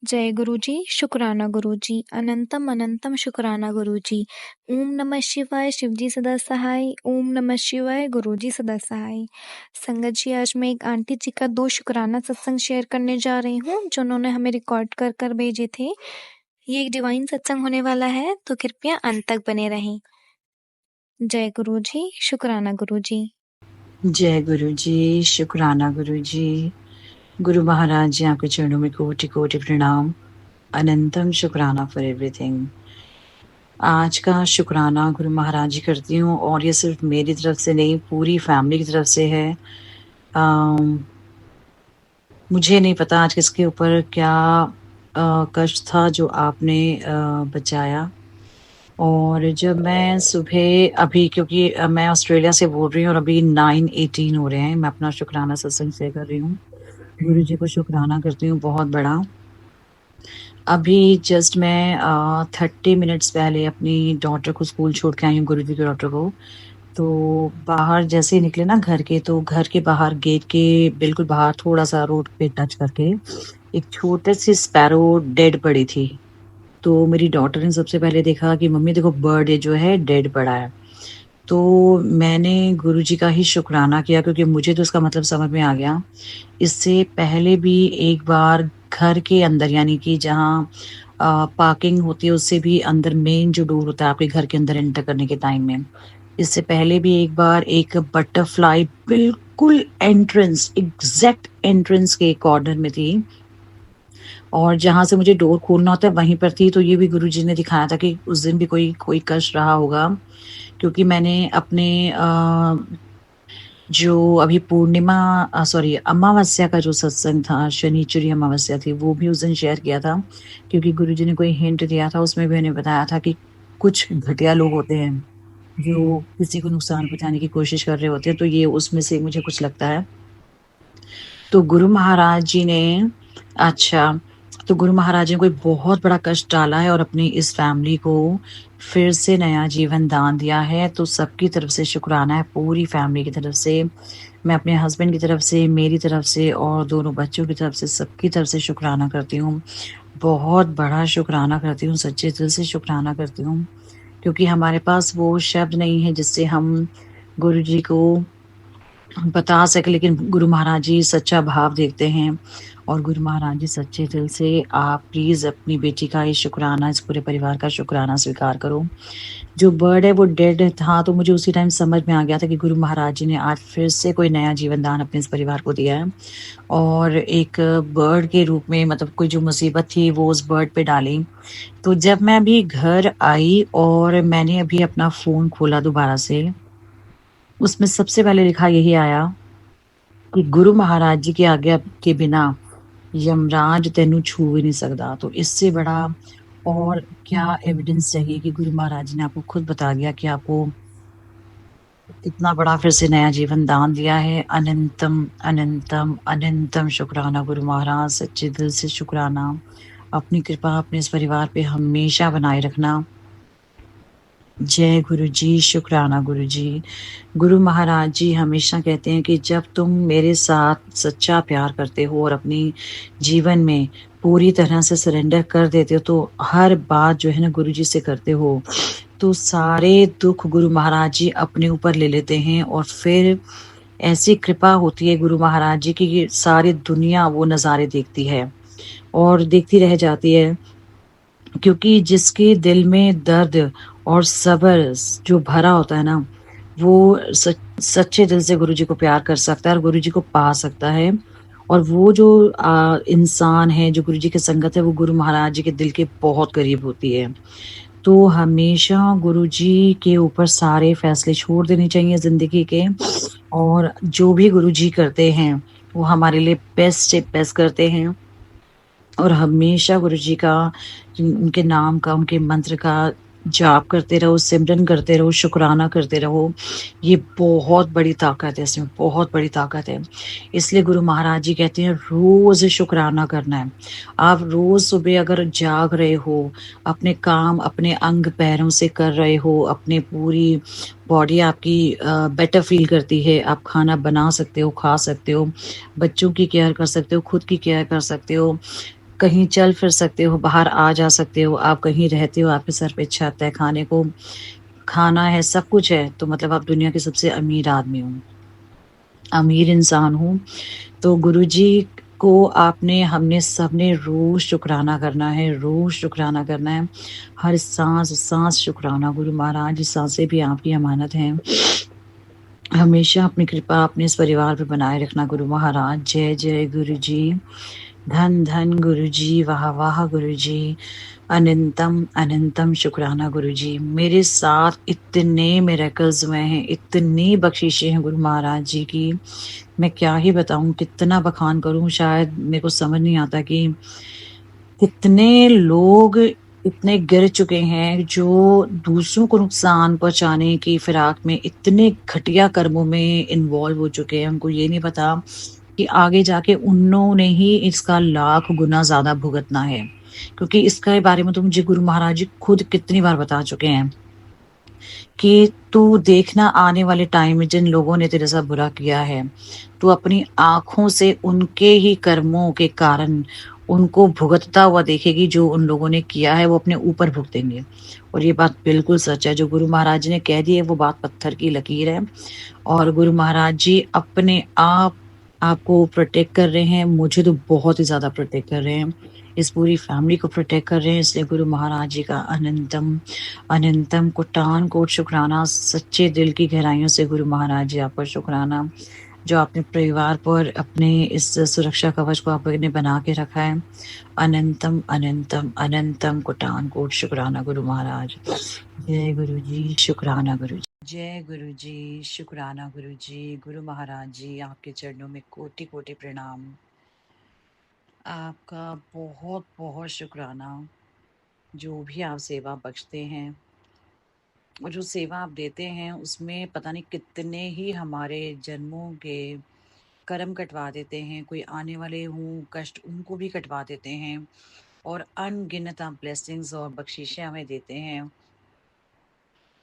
जय गुरुजी, शुक्राना गुरुजी, अनंतम अनंतम शुक्राना गुरुजी। ओम नमः शिवाय, शिवजी सदा सहाय। ओम नमः शिवाय, गुरुजी सदा सहाय। संगत जी, आज मैं एक आंटी जी का 2 शुक्राना सत्संग शेयर करने जा रही हूँ, जो उन्होंने हमें रिकॉर्ड कर कर भेजे थे। ये एक डिवाइन सत्संग होने वाला है, तो कृपया अंत तक बने रहें। जय गुरुजी, शुक्राना गुरुजी। जय गुरु जी, शुक्राना गुरु जी। गुरु महाराज जी आपके चरणों में कोटि कोटि प्रणाम। अनंतम शुक्राना फॉर एवरीथिंग। आज का शुक्राना गुरु महाराज जी करती हूँ, और ये सिर्फ मेरी तरफ से नहीं, पूरी फैमिली की तरफ से है। मुझे नहीं पता आज किसके ऊपर क्या कष्ट था जो आपने बचाया। और जब मैं सुबह अभी, क्योंकि मैं ऑस्ट्रेलिया से बोल रही हूँ और अभी 9:18 हो रहे हैं, मैं अपना शुक्राना सत्संग शेयर कर रही हूँ। गुरु जी को शुक्राना करती हूँ बहुत बड़ा। अभी जस्ट मैं 30 मिनट्स पहले अपनी डॉटर को स्कूल छोड़ के आई हूँ, गुरु जी की डॉटर को। तो बाहर जैसे ही निकले ना घर के, तो घर के बाहर गेट के बिल्कुल बाहर थोड़ा सा रोड पे टच करके एक छोटे सी स्पैरो डेड पड़ी थी। तो मेरी डॉटर ने सबसे पहले देखा कि मम्मी देखो, बर्ड जो है डेड पड़ा है। तो मैंने गुरुजी का ही शुक्राना किया, क्योंकि मुझे तो इसका मतलब समझ में आ गया। इससे पहले भी एक बार घर के अंदर, यानी कि जहाँ पार्किंग होती है उससे भी अंदर, मेन जो डोर होता है आपके घर के अंदर एंटर करने के टाइम में, इससे पहले भी एक बार एक बटरफ्लाई बिल्कुल एंट्रेंस, एग्जैक्ट एंट्रेंस के कॉर्नर में थी, और जहाँ से मुझे डोर खोलना होता है वहीं पर थी। तो ये भी गुरुजी ने दिखाया था कि उस दिन भी कोई कोई कष्ट रहा होगा, क्योंकि मैंने अपने जो अभी पूर्णिमा, सॉरी, अमावस्या का जो सत्संग था, शनिचरी अमावस्या थी, वो भी उस दिन शेयर किया था, क्योंकि गुरुजी ने कोई हिंट दिया था, उसमें भी मैंने बताया था कि कुछ घटिया लोग होते हैं जो किसी को नुकसान पहुंचाने की कोशिश कर रहे होते हैं। तो ये उसमें से मुझे कुछ लगता है। तो गुरु महाराज जी ने, अच्छा, तो गुरु महाराज जी ने कोई बहुत बड़ा कष्ट डाला है और अपनी इस फैमिली को फिर से नया जीवन दान दिया है। तो सबकी तरफ से शुक्राना है, पूरी फैमिली की तरफ से। मैं अपने हस्बैंड की तरफ से, मेरी तरफ से और दोनों बच्चों की तरफ से, सबकी तरफ से शुक्राना करती हूँ। बहुत बड़ा शुक्राना करती हूँ, सच्चे दिल से शुक्राना करती हूँ, क्योंकि हमारे पास वो शब्द नहीं है जिससे हम गुरु जी को बता सके, लेकिन गुरु महाराज जी सच्चा भाव देखते हैं। और गुरु महाराज जी सच्चे दिल से, आप प्लीज अपनी बेटी का ये शुक्राना, इस पूरे परिवार का शुक्राना स्वीकार करो। जो बर्ड है वो डेड था, तो मुझे उसी टाइम समझ में आ गया था कि गुरु महाराज जी ने आज फिर से कोई नया जीवन दान अपने इस परिवार को दिया है, और एक बर्ड के रूप में, मतलब कोई जो मुसीबत थी वो उस बर्ड पे डाली। तो जब मैं अभी घर आई और मैंने अभी अपना फोन खोला दोबारा से, उसमें सबसे पहले लिखा यही आया कि गुरु महाराज जी की आज्ञा के बिना यमराज तेनू छू भी नहीं सकता। तो इससे बड़ा और क्या एविडेंस चाहिए कि गुरु महाराज जी ने आपको खुद बता दिया कि आपको इतना बड़ा फिर से नया जीवन दान दिया है। अनंतम अनंतम अनंतम शुक्राना गुरु महाराज, सच्चे दिल से शुक्राना। अपनी कृपा अपने इस परिवार पे हमेशा बनाए रखना। जय गुरु जी, शुक्राना गुरु जी। गुरु महाराज जी हमेशा कहते हैं कि जब तुम मेरे साथ सच्चा प्यार करते हो और अपनी जीवन में पूरी तरह से सरेंडर कर देते हो, तो हर बात जो है ना गुरु जी से करते हो, तो सारे दुख गुरु महाराज जी अपने ऊपर ले लेते हैं, और फिर ऐसी कृपा होती है गुरु महाराज जी की कि सारी दुनिया वो नज़ारे देखती है और देखती रह जाती है। क्योंकि जिसके दिल में दर्द और सब्र जो भरा होता है ना, वो सच्चे दिल से गुरु जी को प्यार कर सकता है और गुरु जी को पा सकता है। और वो जो इंसान है जो गुरु जी की संगत है, वो गुरु महाराज जी के दिल के बहुत करीब होती है। तो हमेशा गुरु जी के ऊपर सारे फैसले छोड़ देने चाहिए जिंदगी के, और जो भी गुरु जी करते हैं वो हमारे लिए बेस्ट से बेस्ट करते हैं। और हमेशा गुरु जी का, उनके नाम का, उनके मंत्र का जाप करते रहो, सिमरन करते रहो, शुक्राना करते रहो। ये बहुत बड़ी ताकत है, इसमें बहुत बड़ी ताकत है। इसलिए गुरु महाराज जी कहते हैं रोज शुक्राना करना है। आप रोज सुबह अगर जाग रहे हो, अपने काम अपने अंग पैरों से कर रहे हो, अपने पूरी बॉडी आपकी बेटर फील करती है, आप खाना बना सकते हो, खा सकते हो, बच्चों की केयर कर सकते हो, खुद की केयर कर सकते हो, कहीं चल फिर सकते हो, बाहर आ जा सकते हो, आप कहीं रहते हो, आपके सर पे छत है, खाने को खाना है, सब कुछ है, तो मतलब आप दुनिया के सबसे अमीर आदमी हो, अमीर इंसान हो। तो गुरुजी को आपने हमने सबने रोज़ शुकराना करना है, रोज़ शुकराना करना है। हर साँस-साँस शुकराना, गुरु महाराज इस साँसें भी आपकी अमानत हैं। हमेशा अपनी कृपा अपने इस परिवार पे बनाए रखना गुरु महाराज। जय जय गुरु जी, धन धन गुरु जी, वाह वाह गुरु जी, अनंतम अनंतम शुक्राना गुरु जी। मेरे साथ इतने मिरेकल्स हुए हैं, इतनी बख्शिशें हैं गुरु महाराज जी की, मैं क्या ही बताऊं, कितना बखान करूं, शायद मेरे को समझ नहीं आता कि कितने लोग इतने गिर चुके हैं जो दूसरों को नुकसान पहुंचाने की फिराक में इतने घटिया कर्मों में इन्वॉल्व हो चुके हैं। उनको ये नहीं पता कि आगे जाके उन्होंने ही इसका लाख गुना ज्यादा भुगतना है, क्योंकि इसके बारे में तो मुझे गुरु महाराज जी खुद कितनी बार बता चुके हैं कि तू देखना आने वाले टाइम में जिन लोगों ने तेरे साथ बुरा किया है, तू अपनी आंखों से उनके ही कर्मों के कारण उनको भुगतता हुआ देखेगी। जो उन लोगों ने किया है वो अपने ऊपर भुगतेंगे। और ये बात बिल्कुल सच है, जो गुरु महाराज जी ने कह दी है वो बात पत्थर की लकीर है। और गुरु महाराज जी अपने आप आपको प्रोटेक्ट कर रहे हैं, मुझे तो बहुत ही ज़्यादा प्रोटेक्ट कर रहे हैं, इस पूरी फैमिली को प्रोटेक्ट कर रहे हैं। इसलिए गुरु महाराज जी का अनंतम अनंतम कोटान कोट शुक्राना, सच्चे दिल की गहराइयों से गुरु महाराज जी आपका शुक्राना, जो आपने परिवार पर अपने इस सुरक्षा कवच को आपने बना के रखा है। अनंतम अनंतम अनंतम कोटान कोट शुक्राना गुरु महाराज। जय गुरु जी, शुक्राना गुरु जी। जय गुरु जी, शुक्राना गुरु जी। गुरु महाराज जी आपके चरणों में कोटि कोटि प्रणाम। आपका बहुत बहुत शुक्राना, जो भी आप सेवा बख्शते हैं और जो सेवा आप देते हैं उसमें पता नहीं कितने ही हमारे जन्मों के कर्म कटवा देते हैं। कोई आने वाले हों कष्ट, उनको भी कटवा देते हैं और अनगिनत आप ब्लेसिंग्स और बख्शीशें हमें देते हैं।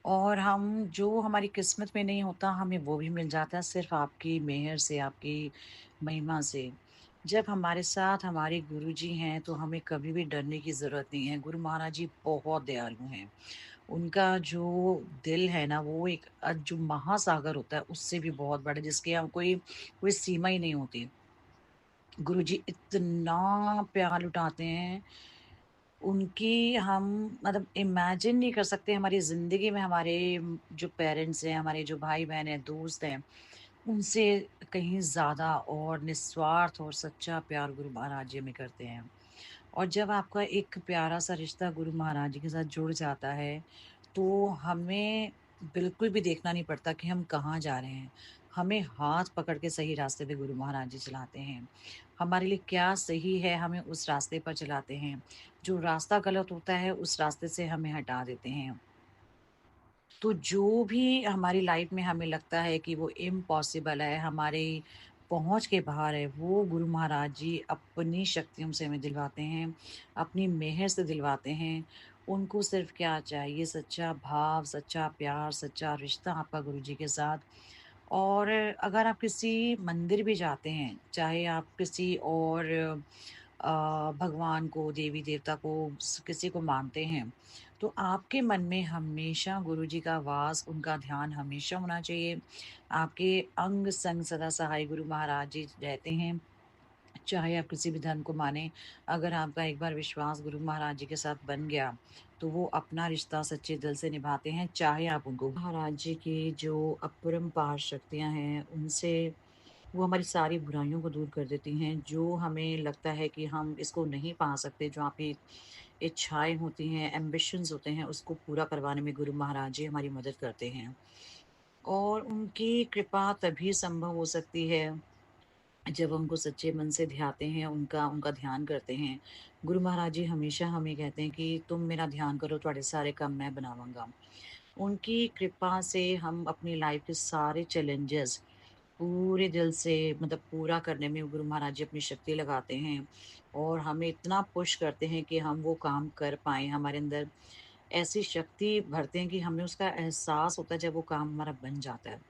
और हम जो हमारी किस्मत में नहीं होता हमें वो भी मिल जाता है, सिर्फ आपकी मेहर से, आपकी महिमा से। जब हमारे साथ हमारे गुरु जी हैं तो हमें कभी भी डरने की ज़रूरत नहीं है। गुरु महाराज जी बहुत दयालु हैं। उनका जो दिल है ना, वो एक जो महासागर होता है उससे भी बहुत बड़ा, जिसके यहाँ कोई कोई सीमा ही नहीं होती। गुरु जी इतना प्यार लुटाते हैं, उनकी हम मतलब इमेजिन नहीं कर सकते। हमारी ज़िंदगी में हमारे जो पेरेंट्स हैं, हमारे जो भाई-बहन हैं, दोस्त हैं, उनसे कहीं ज़्यादा और निस्वार्थ और सच्चा प्यार गुरु महाराज जी हमें करते हैं। और जब आपका एक प्यारा-सा रिश्ता गुरु महाराज जी के साथ जुड़ जाता है, तो हमें बिल्कुल भी देखना नहीं पड़ता कि हम कहाँ जा रहे हैं। हमें हाथ पकड़ के सही रास्ते पे गुरु महाराज जी चलाते हैं। हमारे लिए क्या सही है, हमें उस रास्ते पर चलाते हैं। जो रास्ता गलत होता है, उस रास्ते से हमें हटा देते हैं। तो जो भी हमारी लाइफ में हमें लगता है कि वो इम्पॉसिबल है, हमारी पहुँच के बाहर है, वो गुरु महाराज जी अपनी शक्तियों से हमें दिलवाते हैं, अपनी मेहर से दिलवाते हैं। उनको सिर्फ़ क्या चाहिए, सच्चा भाव, सच्चा प्यार, सच्चा रिश्ता आपका गुरु जी के साथ। और अगर आप किसी मंदिर भी जाते हैं, चाहे आप किसी और अ, भगवान को, देवी-देवता को, किसी को मानते हैं, तो आपके मन में हमेशा गुरु जी का वास, उनका ध्यान हमेशा होना चाहिए। आपके अंग संग सदा सहाय गुरु महाराज जी रहते हैं। चाहे आप किसी भी धर्म को माने, अगर आपका एक बार विश्वास गुरु महाराज जी के साथ बन गया, तो वो अपना रिश्ता सच्चे दिल से निभाते हैं, चाहे आप उनको। महाराज जी की जो अपरंपार शक्तियाँ हैं, उनसे वो हमारी सारी बुराइयों को दूर कर देती हैं। जो हमें लगता है कि हम इसको नहीं पा सकते, जो आपकी इच्छाएँ होती हैं, एम्बिशंस होते हैं, उसको पूरा करवाने में गुरु महाराज जी हमारी मदद करते हैं। और उनकी कृपा तभी संभव हो सकती है जब हम उनको सच्चे मन से ध्याते हैं, उनका उनका ध्यान करते हैं। गुरु महाराज जी हमेशा हमें कहते हैं कि तुम मेरा ध्यान करो, तुम्हारे सारे काम मैं बनावांगा। उनकी कृपा से हम अपनी लाइफ के सारे चैलेंजेस पूरे दिल से मतलब पूरा करने में गुरु महाराज जी अपनी शक्ति लगाते हैं और हमें इतना पुश करते हैं कि हम वो काम कर पाएँ। हमारे अंदर ऐसी शक्ति भरते हैं कि हमें उसका एहसास होता है जब वो काम हमारा बन जाता है।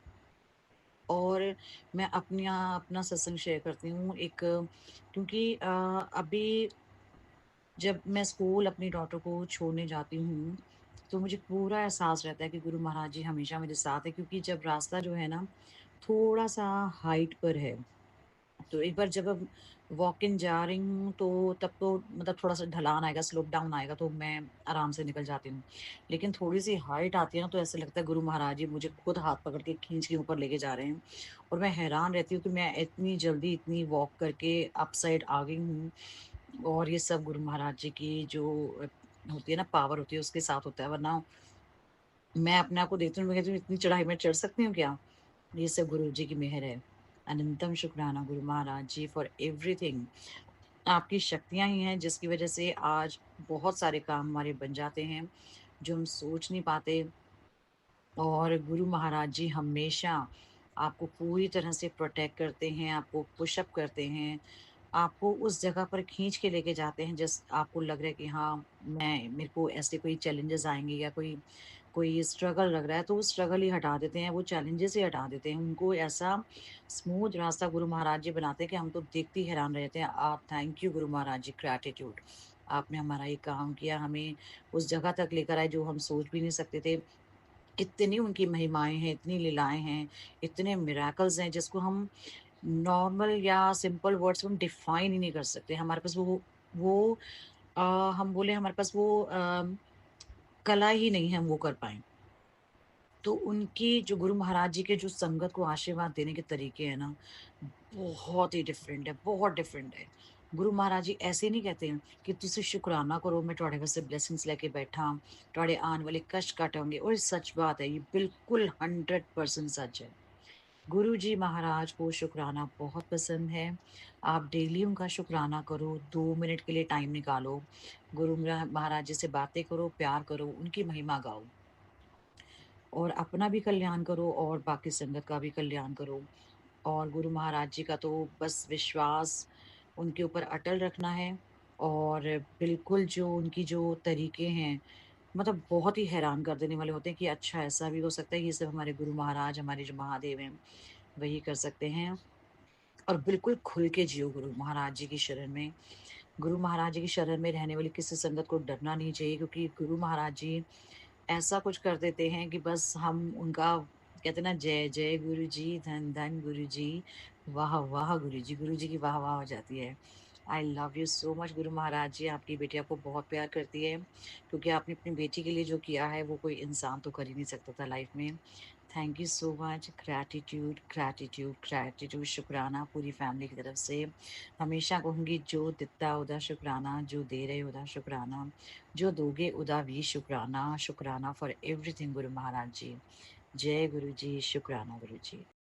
और मैं अपना अपना सत्संग शेयर करती हूँ एक, क्योंकि अभी जब मैं स्कूल अपनी डॉटर को छोड़ने जाती हूँ, तो मुझे पूरा एहसास रहता है कि गुरु महाराज जी हमेशा मेरे साथ हैं, क्योंकि जब रास्ता जो है ना, थोड़ा-सा हाइट पर है। तो एक बार जब अब वॉक इन जा रही हूँ, तो तब तो मतलब थोड़ा-सा ढलान आएगा, स्लोप डाउन आएगा, तो मैं आराम से निकल जाती हूँ। लेकिन थोड़ी-सी हाइट आती है ना, तो ऐसा लगता है गुरु महाराज जी मुझे खुद हाथ पकड़ के खींच के ऊपर लेके जा रहे हैं, और मैं हैरान रहती हूँ कि मैं इतनी जल्दी इतनी वॉक करके अप साइड आ गई हूँ, और ये सब गुरु महाराज जी की जो होती है ना, पावर होती है, उसके साथ होता है, वरना मैं अपने आप को देखती हूँ, मैं कहती हूँ इतनी चढ़ाई मैं चढ़ सकती हूँ क्या? ये सब गुरु जी की मेहर है। अनंतम शुक्राना गुरु महाराज जी फॉर एवरीथिंग। आपकी शक्तियाँ ही हैं जिसकी वज़ह से आज बहुत सारे काम हमारे बन जाते हैं, जो हम सोच नहीं पाते, और गुरु महाराज जी हमेशा आपको पूरी तरह से प्रोटेक्ट करते हैं, आपको पुश अप करते हैं, आपको उस जगह पर खींच के लेके जाते हैं जिस आपको लग रहा है कि हाँ, मैं मेरे को ऐसे कोई चैलेंजेस आएँगे या कोई कोई स्ट्रगल लग रहा है, तो वो स्ट्रगल ही हटा देते हैं, वो चैलेंजेस ही हटा देते हैं। उनको ऐसा स्मूथ रास्ता गुरु महाराज जी बनाते हैं कि हम तो देखते ही हैरान रह जाते हैं। Thank you Guru Maharaj ji, gratitude. आपने हमारा ये काम किया, हमें उस जगह तक लेकर आए जो हम सोच भी नहीं सकते थे। इतनी उनकी महिमाएँ हैं, इतनी लीलाएँ हैं, इतने मिरेकल्स हैं जिसको हम नॉर्मल या सिंपल वर्ड्स में हम डिफाइन ही नहीं कर सकते। हमारे पास वो अ, हम बोले हमारे पास वो कला ही नहीं है हम वो कर पाएँ। तो उनकी जो गुरु महाराज जी के जो संगत को आशीर्वाद देने के तरीके हैं ना, बहुत ही डिफरेंट है, बहुत डिफरेंट है। गुरु महाराज जी ऐसे नहीं कहते हैं कि तुसी शुकराना करो, मैं तुहाड़े वास्ते ब्लेसिंग्स लेके बैठा, तुहाड़े आने वाले कष्ट कट होंगे, और ये सच बात है, ये बिल्कुल 100% सच है। गुरु जी महाराज को शुकराना बहुत पसंद है। आप डेली उनका शुकराना करो, 2 मिनट के लिए टाइम निकालो, गुरु महाराज जी से बातें करो, प्यार करो, उनकी महिमा गाओ। और अपना भी कल्याण करो और बाकी संगत का भी कल्याण करो। और गुरु महाराज जी का तो बस विश्वास उनके ऊपर अटल रखना है, और बिल्कुल जो उनकी जो तरीके हैं, मतलब बहुत ही हैरान कर देने वाले होते हैं कि अच्छा ऐसा भी हो सकता है, ये सब हमारे गुरु महाराज, हमारे जो महादेव हैं, वही कर सकते हैं। और बिल्कुल खुल के जियो गुरु महाराज जी की शरण में। गुरु महाराज जी की शरण में रहने वाली किसी संगत को डरना नहीं चाहिए, क्योंकि गुरु महाराज जी ऐसा कुछ कर देते हैं कि बस हम उनका कहते हैं ना, जय जय गुरु जी, धन धन गुरु जी, वाह वाह गुरु जी की वाह वाह हो जाती है। I love you so much Guru Maharaj जी, आपकी बेटी आपको बहुत प्यार करती है, क्योंकि आपने अपनी बेटी के लिए जो किया है वो कोई इंसान तो कर ही नहीं सकता था लाइफ में। Thank you so much, gratitude gratitude gratitude, शुक्राना पूरी फैमिली की तरफ से। हमेशा कहूँगी, जो दिता ओदा शुकराना, जो दे रहे ओदा शुकराना, जो दोगे ओदा भी शुकराना। शुकराना फॉर एवरीथिंग गुरु महाराज जी। जय गुरु जी, शुकराना गुरु जी।